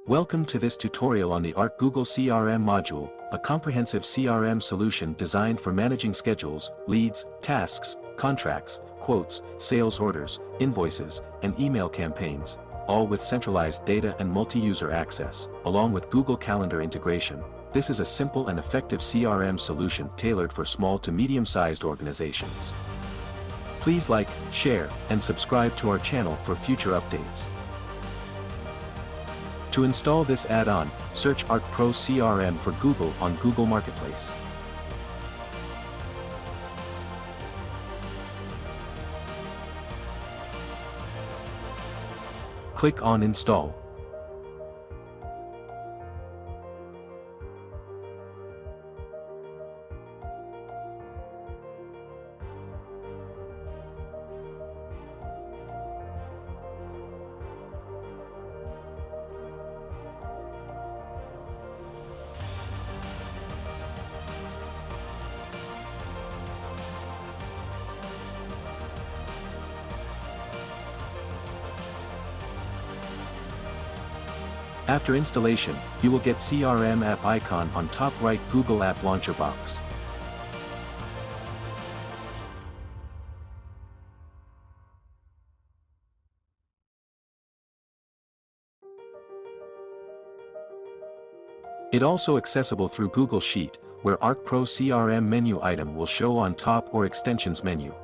Welcome to this tutorial on the Arc Google CRM module, a comprehensive CRM solution designed for managing schedules, leads, tasks, contracts, quotes, sales orders, invoices, and email campaigns, all with centralized data and multi-user access, along with Google Calendar integration. This is a simple and effective CRM solution tailored for small to medium-sized organizations. Please like, share, and subscribe to our channel for future updates. To install this add-on, search Arc Pro CRM for Google on Google Marketplace. Click on Install. After installation, you will get CRM app icon on top right Google App Launcher box. It also accessible through Google Sheet, where Arc Pro CRM menu item will show on top or extensions menu.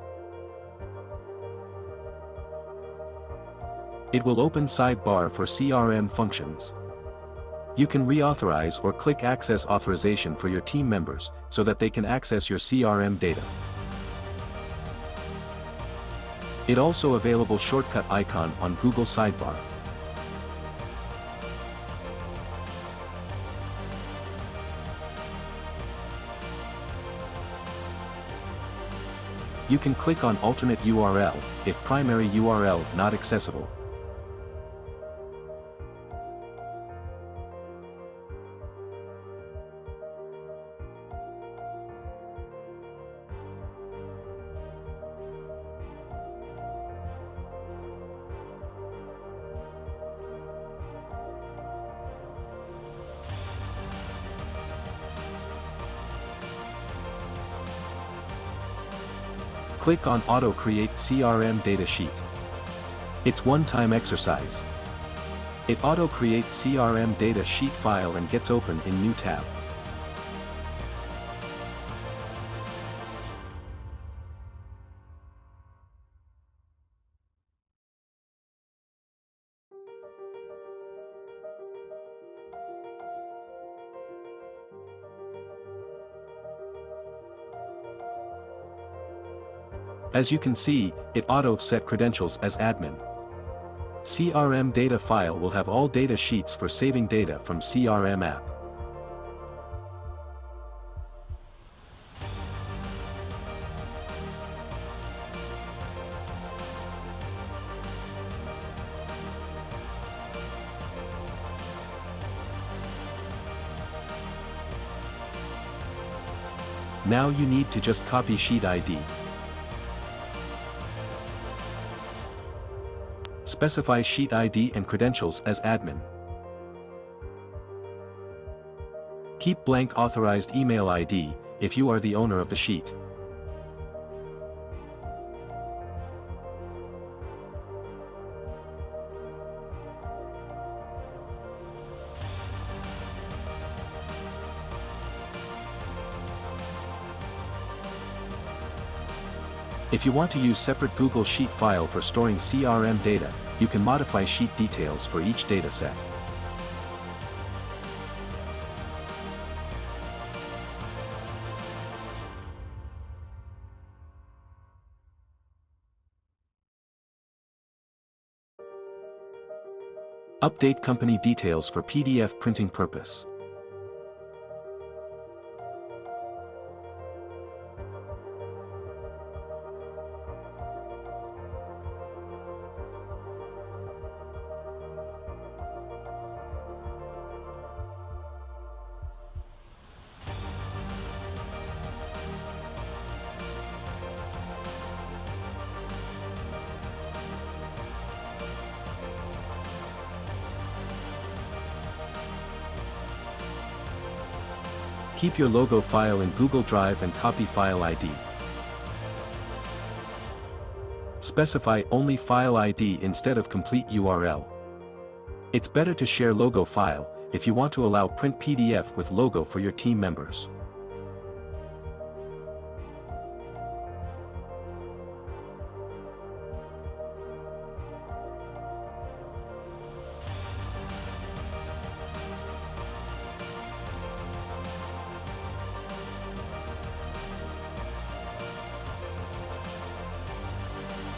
It will open sidebar for CRM functions. You can reauthorize or click access authorization for your team members, so that they can access your CRM data. It also available shortcut icon on Google sidebar. You can click on alternate URL, if primary URL not accessible. Click on Auto Create CRM Data Sheet. It's one-time exercise. It auto creates CRM data sheet file and gets open in new tab. As you can see, it auto-set credentials as admin. CRM data file will have all data sheets for saving data from CRM app. Now you need to just copy sheet ID. Specify sheet ID and credentials as admin. Keep blank authorized email ID, if you are the owner of the sheet. If you want to use separate Google Sheet file for storing CRM data, you can modify sheet details for each dataset. Update company details for PDF printing purpose. Keep your logo file in Google Drive and copy file ID. Specify only file ID instead of complete URL. It's better to share logo file if you want to allow print PDF with logo for your team members.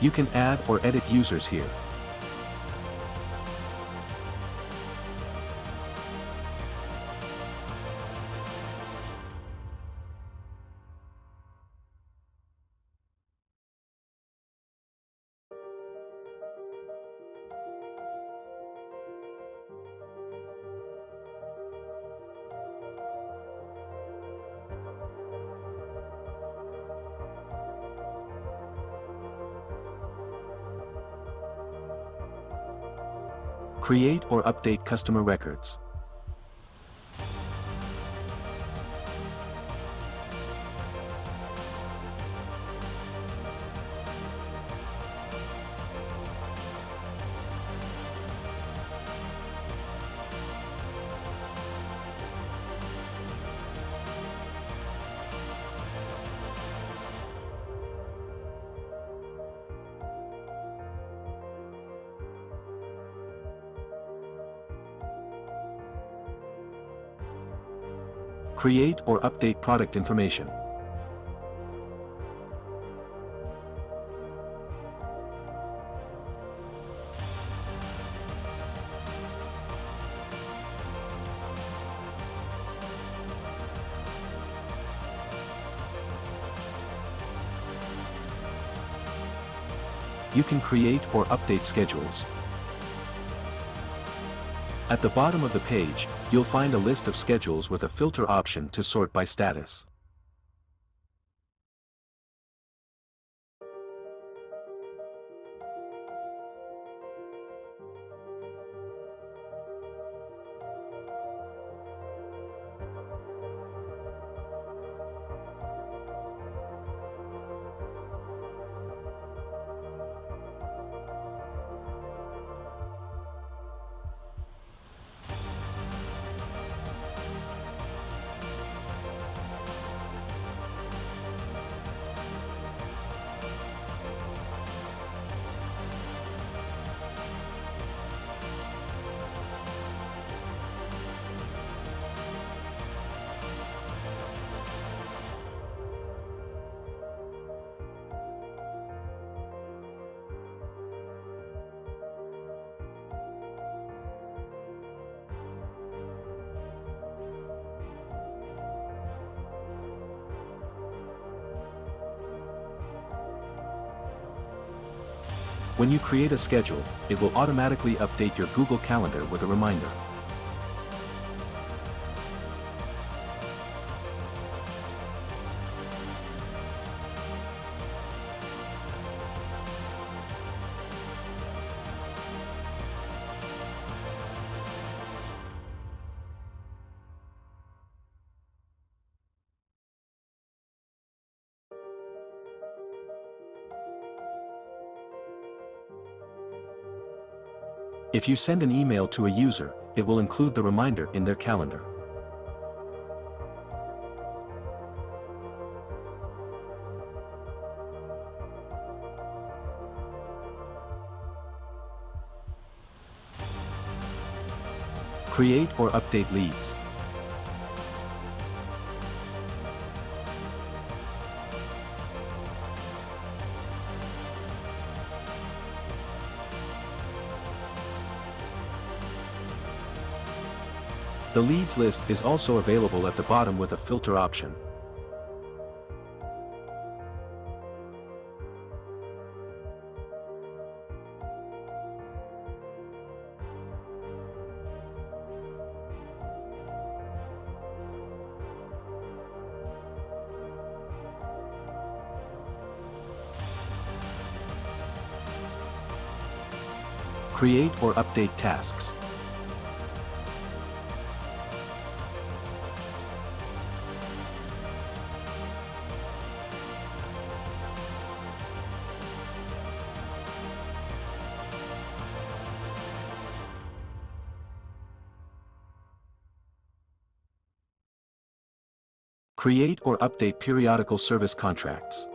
You can add or edit users here. Create or update customer records. Create or update product information. You can create or update schedules. At the bottom of the page, you'll find a list of schedules with a filter option to sort by status. When you create a schedule, it will automatically update your Google Calendar with a reminder. If you send an email to a user, it will include the reminder in their calendar. Create or update leads. The leads list is also available at the bottom with a filter option. Create or update tasks. Create or update periodical service contracts.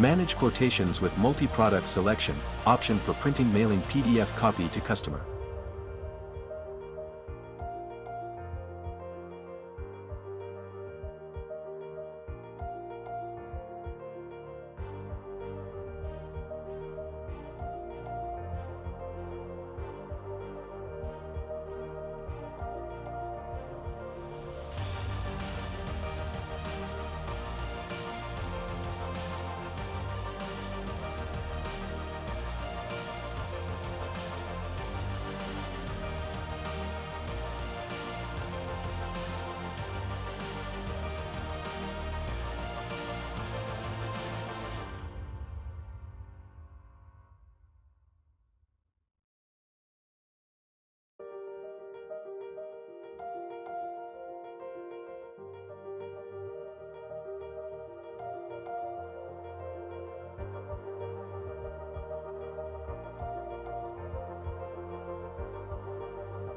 Manage quotations with multi-product selection, option for printing mailing PDF copy to customer.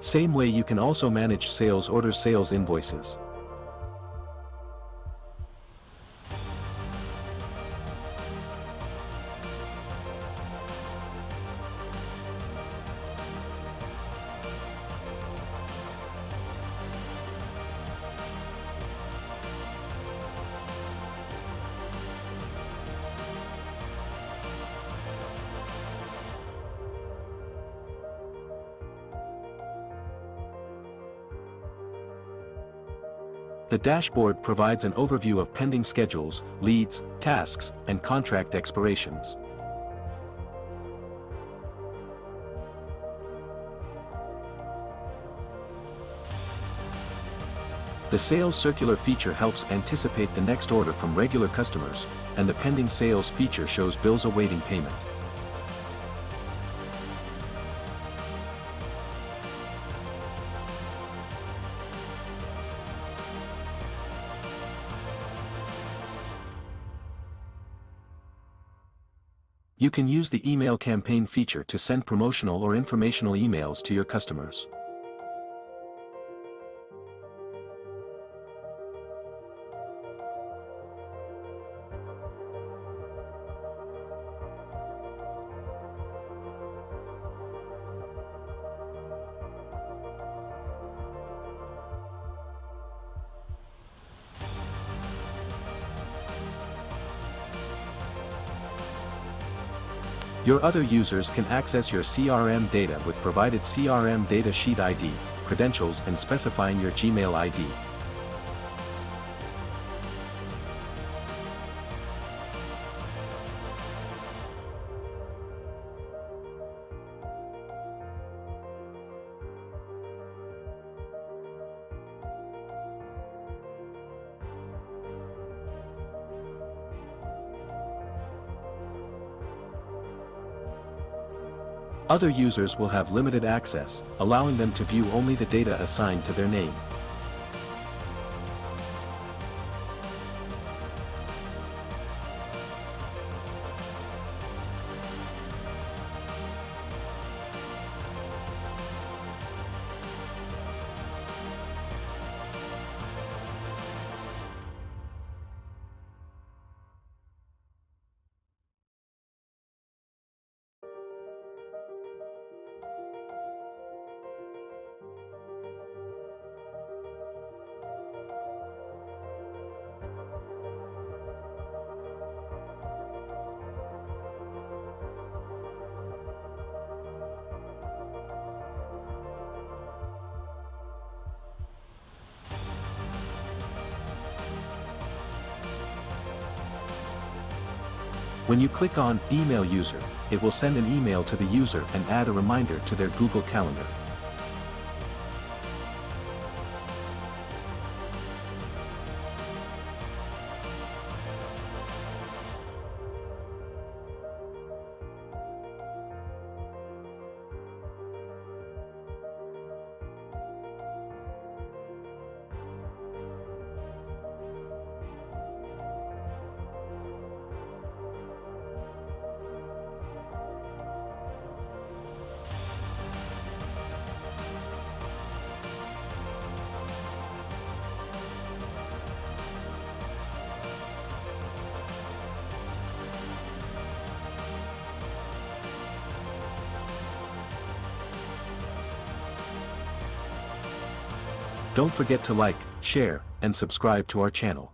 Same way you can also manage sales orders, sales invoices. The dashboard provides an overview of pending schedules, leads, tasks, and contract expirations. The sales circular feature helps anticipate the next order from regular customers, and the pending sales feature shows bills awaiting payment. You can use the email campaign feature to send promotional or informational emails to your customers. Your other users can access your CRM data with provided CRM data sheet ID, credentials, and specifying your Gmail ID. Other users will have limited access, allowing them to view only the data assigned to their name. When you click on Email User, it will send an email to the user and add a reminder to their Google Calendar. Don't forget to like, share, and subscribe to our channel.